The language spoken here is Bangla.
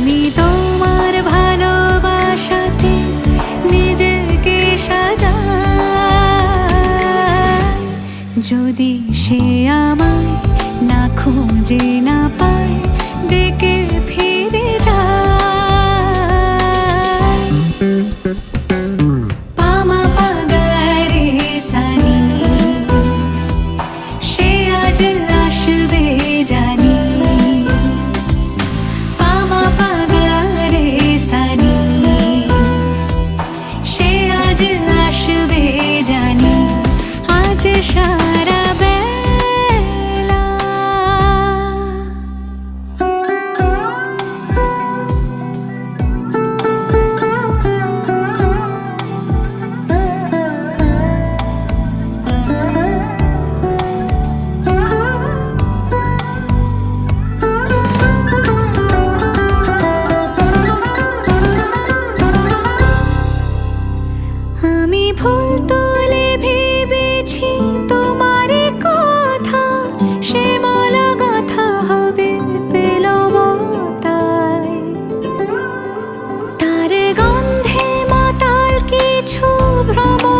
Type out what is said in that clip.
আমি তোমার ভালোবাসাতে নিজেকে সাজাই। যদি সে আমায় না খুঁজে না পায়, ডেকে ফিরে যায়। পামা পাগারে সানি, সে আজ আসবে জানি। পামা পাগারে সানি, সে আজ আসবে জানি। আজ সারা বেলা আমি ফুল তুলে ভেবেছি তোমার কথা, সে মালা গাঁথা হবে বেলবতায়। তার গন্ধে মাতাল কিছু ভ্রমর